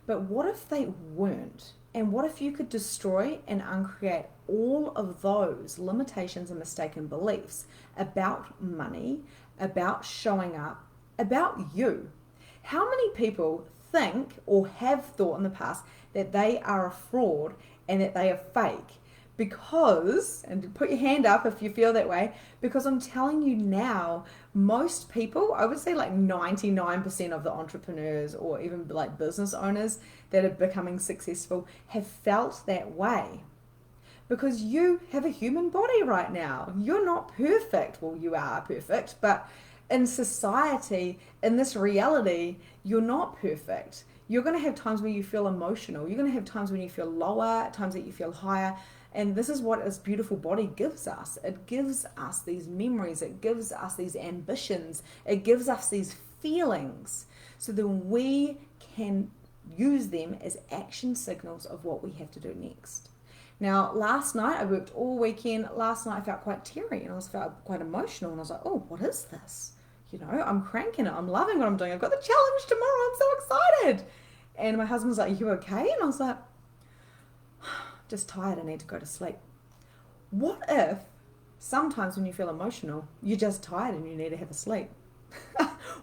But what if they weren't? And what if you could destroy and uncreate all of those limitations and mistaken beliefs about money, about showing up, about you? How many people think or have thought in the past that they are a fraud and that they are fake? Because, and put your hand up if you feel that way, because I'm telling you now, most people, I would say like 99% of the entrepreneurs or even like business owners that are becoming successful have felt that way. Because you have a human body right now. You're not perfect. Well, you are perfect, but in society, in this reality, you're not perfect. You're going to have times where you feel emotional. You're going to have times when you feel lower, times that you feel higher. And this is what this beautiful body gives us. It gives us these memories. It gives us these ambitions. It gives us these feelings so that we can use them as action signals of what we have to do next. Now, last night, I worked all weekend. Last night, I felt quite teary and I felt quite emotional. And I was like, oh, what is this? You know, I'm cranking it. I'm loving what I'm doing. I've got the challenge tomorrow. I'm so excited. And my husband was like, are you okay? And I was like, just tired, I need to go to sleep. What if sometimes when you feel emotional, you're just tired and you need to have a sleep?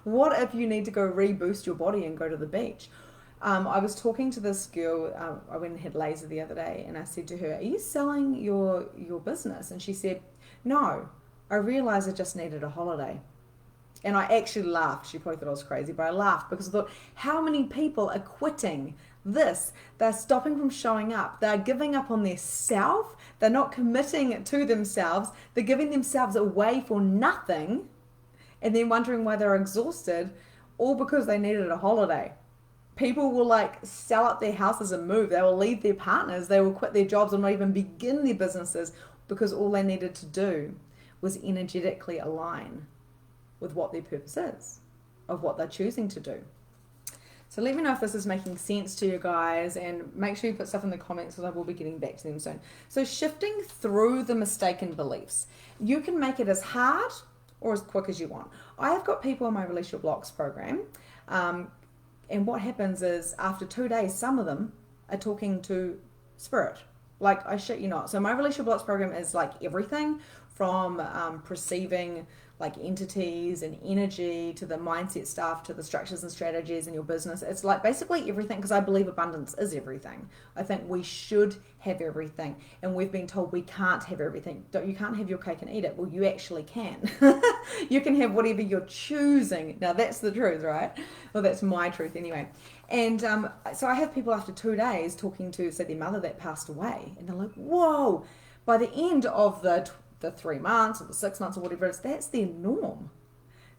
What if you need to go reboost your body and go to the beach? I was talking to this girl, I went and had laser the other day, and I said to her, are you selling your business? And she said, no, I realized I just needed a holiday. And I actually laughed. She probably thought I was crazy, but I laughed because I thought, how many people are quitting this? They're stopping from showing up. They're giving up on their self. They're not committing to themselves. They're giving themselves away for nothing and then wondering why they're exhausted, all because they needed a holiday. People will like sell up their houses and move. They will leave their partners. They will quit their jobs or not even begin their businesses because all they needed to do was energetically align with what their purpose is, of what they're choosing to do. So let me know if this is making sense to you guys, and make sure you put stuff in the comments because I will be getting back to them soon. So shifting through the mistaken beliefs. You can make it as hard or as quick as you want. I have got people in my Release Your Blocks program, and what happens is after 2 days, some of them are talking to spirit. Like, I shit you not. So my Release Your Blocks program is like everything from perceiving like entities and energy to the mindset stuff to the structures and strategies in your business. It's like basically everything, because I believe abundance is everything. I think we should have everything, and we've been told we can't have everything. You can't have your cake and eat it. Well, you actually can. You can have whatever you're choosing. Now that's the truth, right? Well, that's my truth anyway. And so I have people after 2 days talking to, say, their mother that passed away, and they're like, whoa, by the end of the 3 months or the 6 months or whatever it is, that's their norm.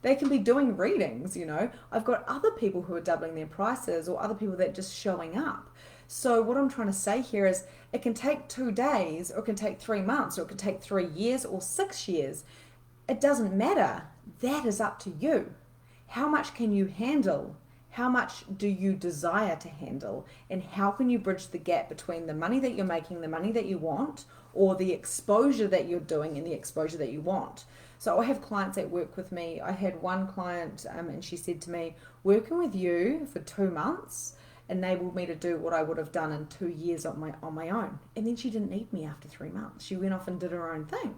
They can be doing readings, you know. I've got other people who are doubling their prices, or other people that are just showing up. So what I'm trying to say here is it can take 2 days, or it can take 3 months, or it can take 3 years or 6 years. It doesn't matter. That is up to you. How much can you handle? How much do you desire to handle? And how can you bridge the gap between the money that you're making, the money that you want, or the exposure that you're doing and the exposure that you want? So I have clients that work with me. I had one client and she said to me, working with you for 2 months enabled me to do what I would have done in 2 years on my own. And then she didn't need me after 3 months. She went off and did her own thing.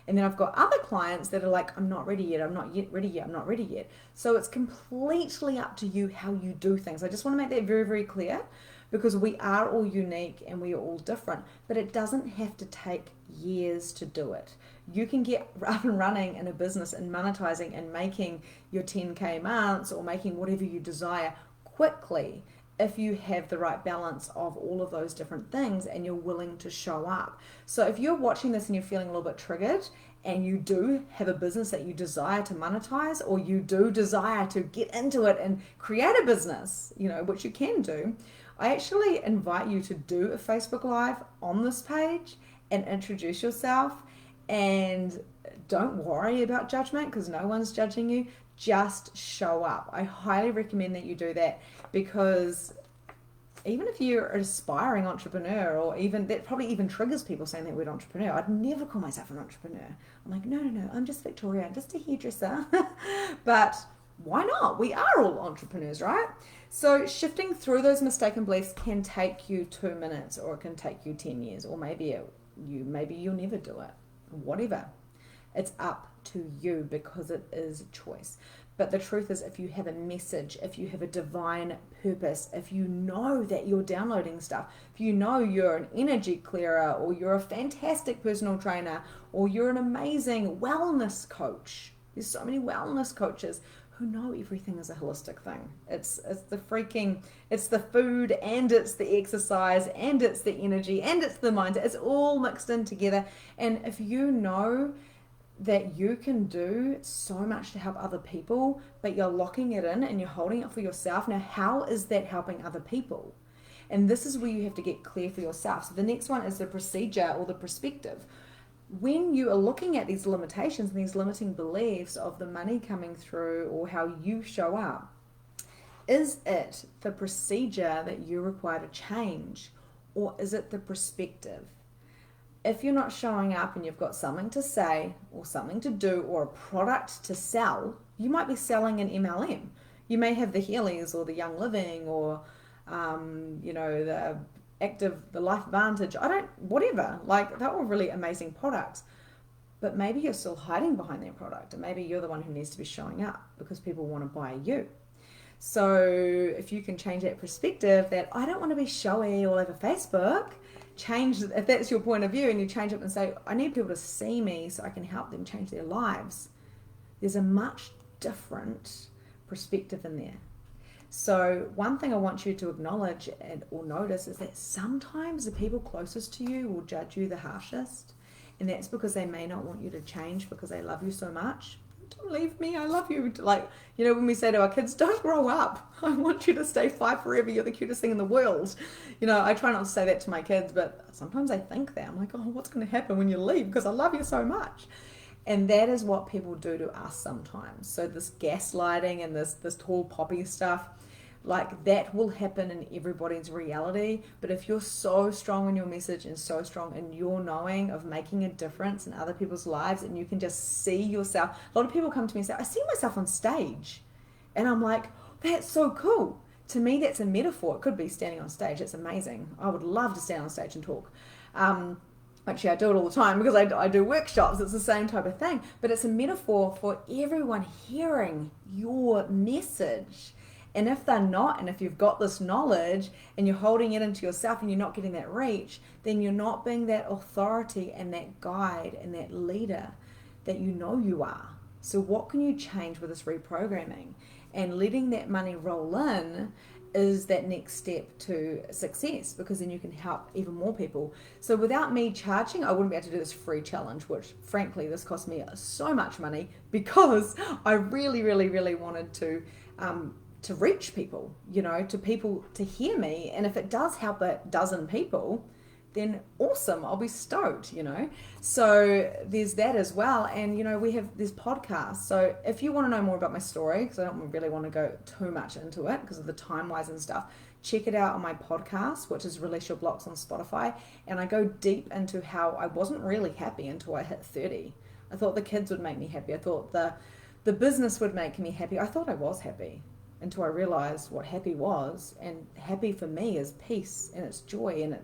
And then I've got other clients that are like, I'm not ready yet, I'm not yet ready yet, I'm not ready yet. So it's completely up to you how you do things. I just want to make that very, very clear, because we are all unique and we are all different, but it doesn't have to take years to do it. You can get up and running in a business and monetizing and making your 10K months or making whatever you desire quickly if you have the right balance of all of those different things and you're willing to show up. So if you're watching this and you're feeling a little bit triggered and you do have a business that you desire to monetize, or you do desire to get into it and create a business, which you can do, I actually invite you to do a Facebook Live on this page and introduce yourself. And don't worry about judgment, because no one's judging you. Just show up. I highly recommend that you do that, because even if you're an aspiring entrepreneur, or even that probably even triggers people saying that word entrepreneur. I'd never call myself an entrepreneur. I'm like, no, I'm just Victoria, I'm just a hairdresser. But why not? We are all entrepreneurs, right? So shifting through those mistaken beliefs can take you 2 minutes, or it can take you 10 years, or maybe you'll never do it. Whatever. It's up to you, because it is choice. But the truth is, if you have a message, if you have a divine purpose, if you know that you're downloading stuff, if you know you're an energy clearer, or you're a fantastic personal trainer, or you're an amazing wellness coach. There's so many wellness coaches who know everything is a holistic thing. It's the food, and it's the exercise, and it's the energy, and it's the mindset. It's all mixed in together. And if you know that you can do so much to help other people, but you're locking it in and you're holding it for yourself, now how is that helping other people? And this is where you have to get clear for yourself. So the next one is the procedure, or the perspective. When you are looking at these limitations and these limiting beliefs of the money coming through, or how you show up, is it the procedure that you require to change, or is it the perspective? If you're not showing up and you've got something to say, or something to do, or a product to sell, you might be selling an MLM. You may have the Healey's, or the Young Living, or the Life Advantage. Whatever. Like, they're all really amazing products. But maybe you're still hiding behind their product, and maybe you're the one who needs to be showing up because people want to buy you. So if you can change that perspective, that I don't want to be showy all over Facebook, if that's your point of view, and you change it and say, I need people to see me so I can help them change their lives. There's a much different perspective in there. So one thing I want you to acknowledge or notice is that sometimes the people closest to you will judge you the harshest. And that's because they may not want you to change, because they love you so much. Don't leave me, I love you. Like, when we say to our kids, don't grow up. I want you to stay 5 forever. You're the cutest thing in the world. I try not to say that to my kids, but sometimes I think that. I'm like, oh, what's going to happen when you leave? Because I love you so much. And that is what people do to us sometimes. So this gaslighting and this tall poppy stuff, like, that will happen in everybody's reality. But if you're so strong in your message, and so strong in your knowing of making a difference in other people's lives, and you can just see yourself. A lot of people come to me and say, I see myself on stage. And I'm like, that's so cool. To me, that's a metaphor. It could be standing on stage. It's amazing. I would love to stand on stage and talk. Actually, I do it all the time, because I do workshops. It's the same type of thing. But it's a metaphor for everyone hearing your message. And if they're not, and if you've got this knowledge and you're holding it into yourself and you're not getting that reach, then you're not being that authority and that guide and that leader that you know you are. So what can you change with this reprogramming? And letting that money roll in is that next step to success, because then you can help even more people. So without me charging, I wouldn't be able to do this free challenge, which frankly, this cost me so much money, because I really, really, really wanted to reach people, to people to hear me. And if it does help a dozen people, then awesome, I'll be stoked, So there's that as well. And, we have this podcast. So if you want to know more about my story, because I don't really want to go too much into it because of the time-wise and stuff, check it out on my podcast, which is Release Your Blocks on Spotify. And I go deep into how I wasn't really happy until I hit 30. I thought the kids would make me happy. I thought the business would make me happy. I thought I was happy, until I realized what happy was. And happy for me is peace, and it's joy, and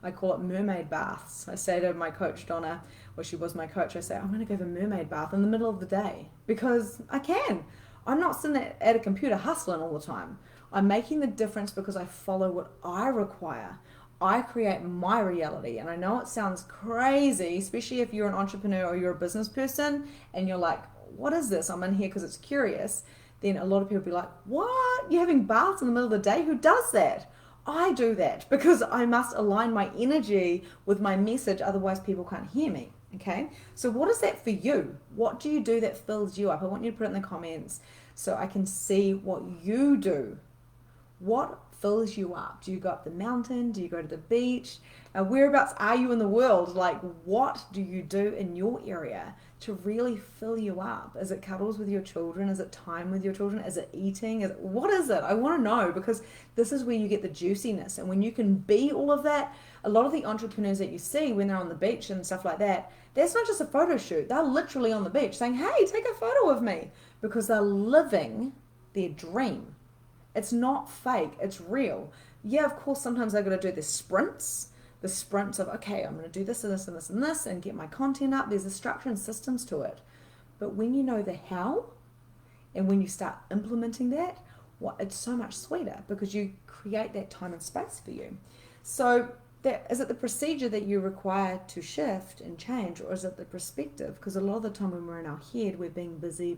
I call it mermaid baths. I say to my coach, Donna, well, she was my coach, I say, I'm going to go have a mermaid bath in the middle of the day, because I can. I'm not sitting at a computer hustling all the time. I'm making the difference because I follow what I require. I create my reality. And I know it sounds crazy, especially if you're an entrepreneur or you're a business person and you're like, what is this? I'm in here because it's curious. then a lot of people be like, what? You're having baths in the middle of the day? Who does that? I do that because I must align my energy with my message, otherwise people can't hear me. Okay, so what is that for you? What do you do that fills you up? I want you to put it in the comments so I can see what you do. What fills you up? Do you go up the mountain? Do you go to the beach? Whereabouts are you in the world? Like, what do you do in your area to really fill you up? Is it cuddles with your children? Is it time with your children? Is it eating? What is it? I want to know, because this is where you get the juiciness. And when you can be all of that, a lot of the entrepreneurs that you see when they're on the beach and stuff like that, that's not just a photo shoot. They're literally on the beach saying, hey, take a photo of me, because they're living their dream. It's not fake, it's real. Yeah, of course, sometimes I've got to do the sprints of, okay, I'm going to do this and this and this and this and get my content up. There's a structure and systems to it. But when you know the how and when you start implementing that, it's so much sweeter, because you create that time and space for you. So is it the procedure that you require to shift and change, or is it the perspective? Because a lot of the time when we're in our head, we're being busy,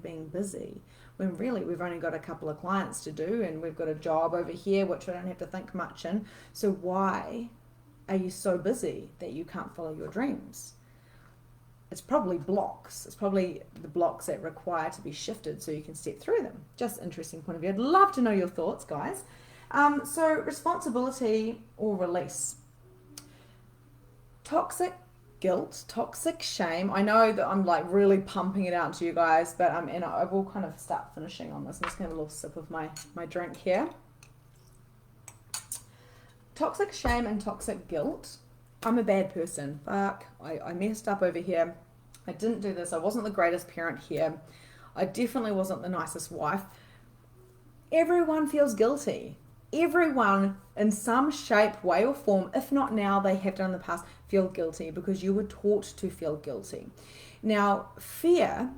when really we've only got a couple of clients to do, and we've got a job over here which I don't have to think much in. So why are you so busy that you can't follow your dreams? It's probably blocks. It's probably the blocks that require to be shifted so you can step through them. Just interesting point of view. I'd love to know your thoughts, guys. So responsibility or release. Toxic guilt, toxic shame. I know that I'm like really pumping it out to you guys, but and I will kind of start finishing on this. I'm just going to have a little sip of my drink here. Toxic shame and toxic guilt. I'm a bad person. Fuck. I messed up over here. I didn't do this. I wasn't the greatest parent here. I definitely wasn't the nicest wife. Everyone feels guilty. Everyone in some shape, way or form, if not now, they have done in the past, feel guilty, because you were taught to feel guilty. Now, fear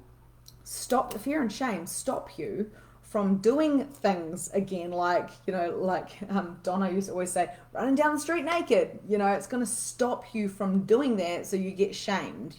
and shame stop you from doing things again, like Donna used to always say, running down the street naked. It's going to stop you from doing that, so you get shamed,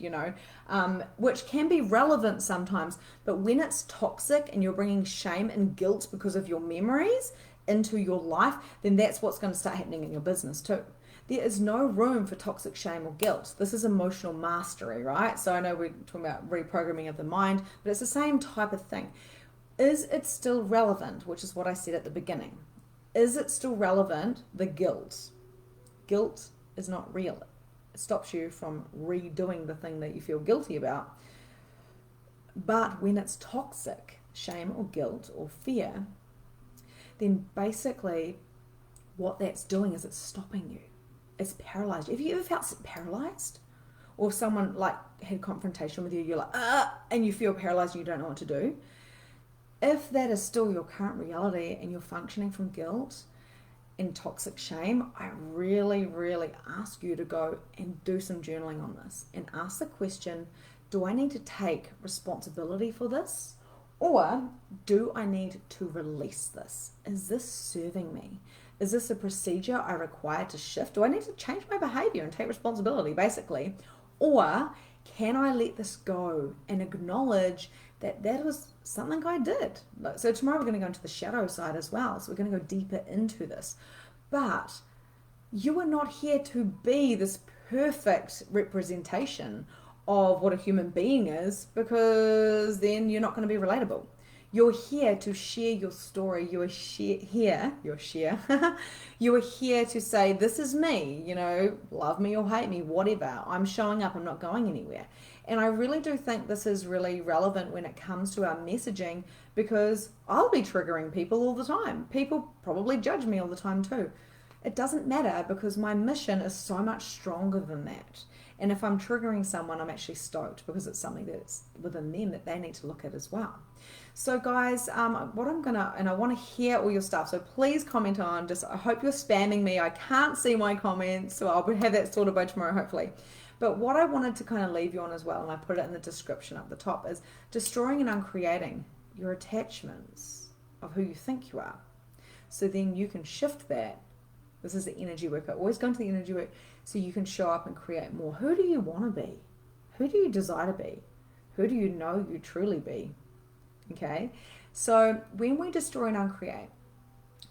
which can be relevant sometimes. But when it's toxic and you're bringing shame and guilt because of your memories into your life, then that's what's going to start happening in your business too. There is no room for toxic shame or guilt. This is emotional mastery, right? So I know we're talking about reprogramming of the mind, but it's the same type of thing. Is it still relevant? Which is what I said at the beginning. Is it still relevant? The guilt. Guilt is not real. It stops you from redoing the thing that you feel guilty about. But when it's toxic, shame or guilt or fear, then basically what that's doing is it's stopping you. It's paralyzed. Have you ever felt paralyzed? Or someone like had confrontation with you, you're like, and you feel paralyzed and you don't know what to do? If that is still your current reality and you're functioning from guilt and toxic shame, I really, really ask you to go and do some journaling on this and ask the question, do I need to take responsibility for this? Or do I need to release this? Is this serving me? Is this a procedure I require to shift? Do I need to change my behavior and take responsibility, basically? Or can I let this go and acknowledge that that was something I did? So tomorrow we're going to go into the shadow side as well. So we're going to go deeper into this. But you are not here to be this perfect representation of what a human being is, because then you're not going to be relatable. You're here to share your story. You are here to say, this is me, love me or hate me, whatever. I'm showing up. I'm not going anywhere. And I really do think this is really relevant when it comes to our messaging, because I'll be triggering people all the time. People probably judge me all the time too. It doesn't matter, because my mission is so much stronger than that. And if I'm triggering someone, I'm actually stoked, because it's something that's within them that they need to look at as well. So guys, what I'm gonna, and I want to hear all your stuff, so please comment on, I hope you're spamming me. I can't see my comments, so I'll have that sorted by tomorrow, hopefully. But what I wanted to kind of leave you on as well, and I put it in the description up the top, is destroying and uncreating your attachments of who you think you are. So then you can shift that. This is the energy work. I always go into the energy work so you can show up and create more. Who do you want to be? Who do you desire to be? Who do you know you truly be? Okay? So when we destroy and uncreate,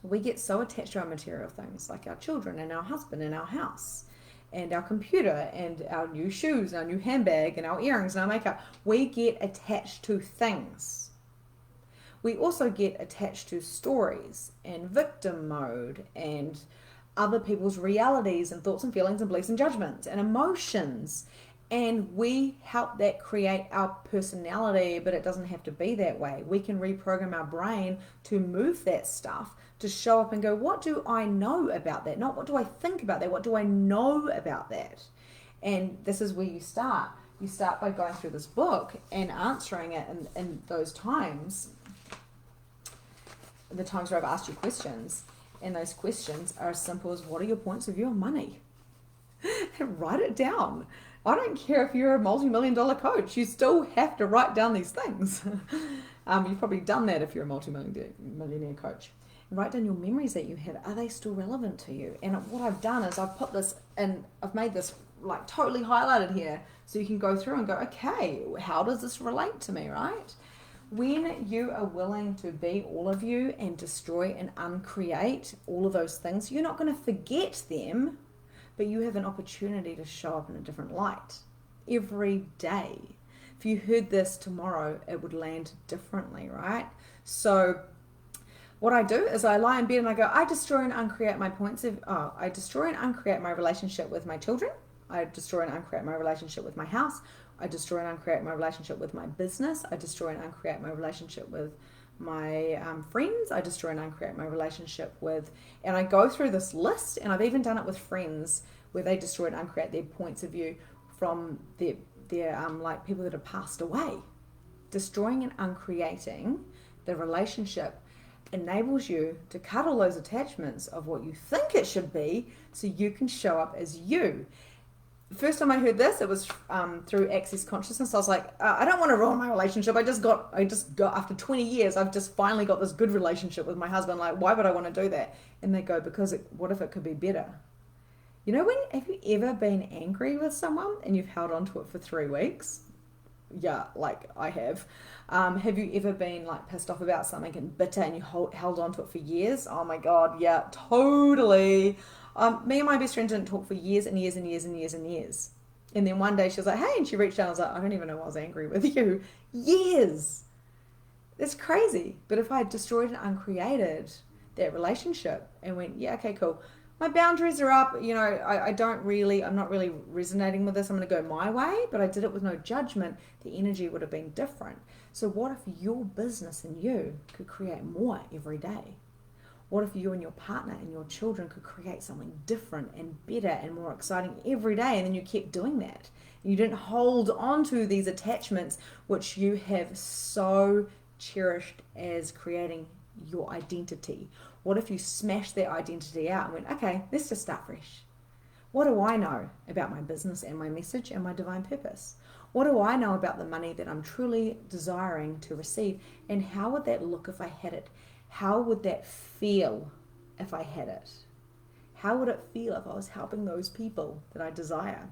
we get so attached to our material things like our children and our husband and our house and our computer and our new shoes, our new handbag and our earrings and our makeup. We get attached to things. We also get attached to stories and victim mode and other people's realities and thoughts and feelings and beliefs and judgments and emotions. And we help that create our personality, but it doesn't have to be that way. We can reprogram our brain to move that stuff, to show up and go, what do I know about that? Not what do I think about that, what do I know about that? And this is where you start. You start by going through this book and answering it in those times, the times where I've asked you questions. And those questions are as simple as, what are your points of view on money? And write it down. I don't care if you're a multi-million-dollar coach, you still have to write down these things. You've probably done that if you're a multi-millionaire coach. And write down your memories that you have. Are they still relevant to you? And what I've done is I've put this, and I've made this like totally highlighted here, so you can go through and go, okay, how does this relate to me, right? When you are willing to be all of you and destroy and uncreate all of those things, you're not going to forget them, but you have an opportunity to show up in a different light every day. If you heard this tomorrow, it would land differently, right? So what I do is I lie in bed and I go, I destroy and uncreate my I destroy and uncreate my relationship with my children. I destroy and uncreate my relationship with my house. I destroy and uncreate my relationship with my business. I destroy and uncreate my relationship with my friends. I destroy and uncreate my relationship with, and I go through this list, and I've even done it with friends where they destroy and uncreate their points of view from their like people that have passed away. Destroying and uncreating the relationship enables you to cut all those attachments of what you think it should be, so you can show up as you. The first time I heard this, it was through Access Consciousness. I was like, I don't want to ruin my relationship. I just got after 20 years, I've just finally got this good relationship with my husband. Like, why would I want to do that? And they go, because what if it could be better? You know, have you ever been angry with someone and you've held on to it for 3 weeks? Yeah, like I have. Have you ever been like pissed off about something and bitter and you held on to it for years? Oh my God, yeah, totally. Me and my best friend didn't talk for years and years and years and years and years. And then one day she was like, hey, and she reached out and I was like, I don't even know why I was angry with you. Years. That's crazy. But if I had destroyed and uncreated that relationship and went, yeah, okay, cool. My boundaries are up. You know, I'm not really resonating with this. I'm going to go my way, but I did it with no judgment. The energy would have been different. So what if your business and you could create more every day? What if you and your partner and your children could create something different and better and more exciting every day, and then you kept doing that? You didn't hold on to these attachments which you have so cherished as creating your identity. What if you smashed that identity out and went, okay, let's just start fresh. What do I know about my business and my message and my divine purpose? What do I know about the money that I'm truly desiring to receive? And how would that look if I had it? How would that feel if I had it? How would it feel if I was helping those people that I desire?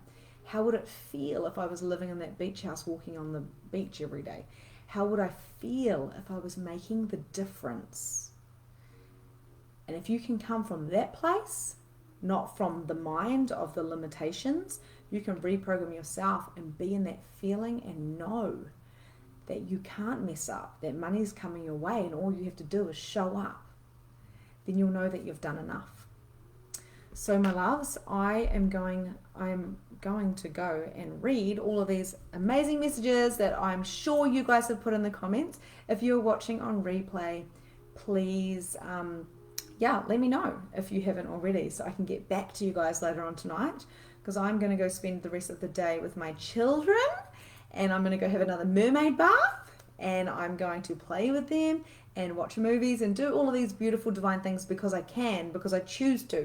How would it feel if I was living in that beach house walking on the beach every day? How would I feel if I was making the difference? And if you can come from that place, not from the mind of the limitations, you can reprogram yourself and be in that feeling and know that you can't mess up, that money's coming your way and all you have to do is show up. Then you'll know that you've done enough. So my loves, I am going to go and read all of these amazing messages that I'm sure you guys have put in the comments. If you're watching on replay, please let me know if you haven't already, so I can get back to you guys later on tonight, because I'm going to go spend the rest of the day with my children, and I'm going to go have another mermaid bath, and I'm going to play with them and watch movies and do all of these beautiful divine things because I can, because I choose to.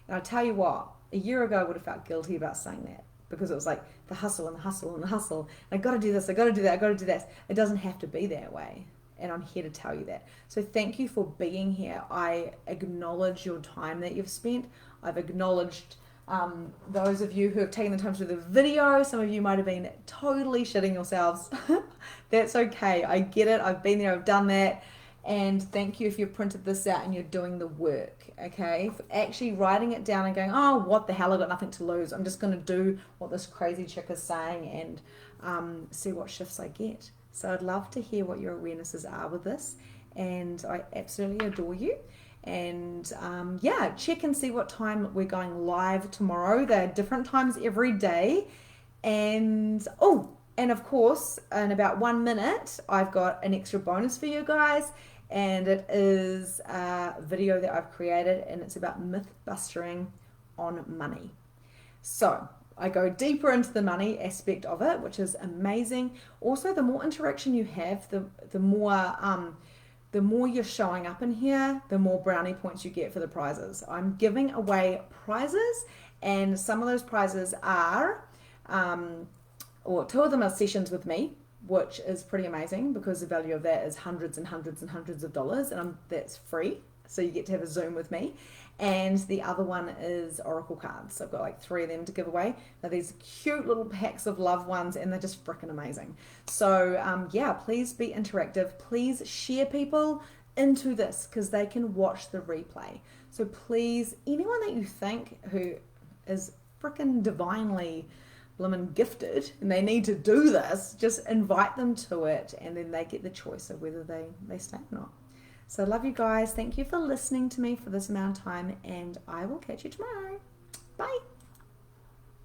And I'll tell you what, a year ago I would have felt guilty about saying that, because it was like the hustle and the hustle and the hustle. I got to do this, I got to do that, I got to do that. It doesn't have to be that way. And I'm here to tell you that. So thank you for being here. I acknowledge your time that you've spent. I've acknowledged those of you who have taken the time to do the video. Some of you might have been totally shitting yourselves. That's okay. I get it. I've been there. I've done that. And thank you if you've printed this out and you're doing the work, okay? For actually writing it down and going, oh, what the hell, I've got nothing to lose. I'm just going to do what this crazy chick is saying and see what shifts I get. So I'd love to hear what your awarenesses are with this. And I absolutely adore you. And yeah, check and see what time we're going live tomorrow. They're different times every day. And and of course, in about 1 minute, I've got an extra bonus for you guys. And it is a video that I've created, and it's about myth busting on money. So I go deeper into the money aspect of it, which is amazing. Also, the more interaction you have, the more you're showing up in here, the more brownie points you get for the prizes. I'm giving away prizes, and some of those prizes are, or two of them are sessions with me, which is pretty amazing because the value of that is hundreds and hundreds and hundreds of dollars, and that's free. So you get to have a Zoom with me. And the other one is Oracle cards. I've got like 3 of them to give away. They're these cute little packs of loved ones, and they're just freaking amazing. So yeah, please be interactive. Please share people into this because they can watch the replay. So please, anyone that you think who is freaking divinely blooming gifted and they need to do this, just invite them to it, and then they get the choice of whether they stay or not. So love you guys. Thank you for listening to me for this amount of time, and I will catch you tomorrow. Bye.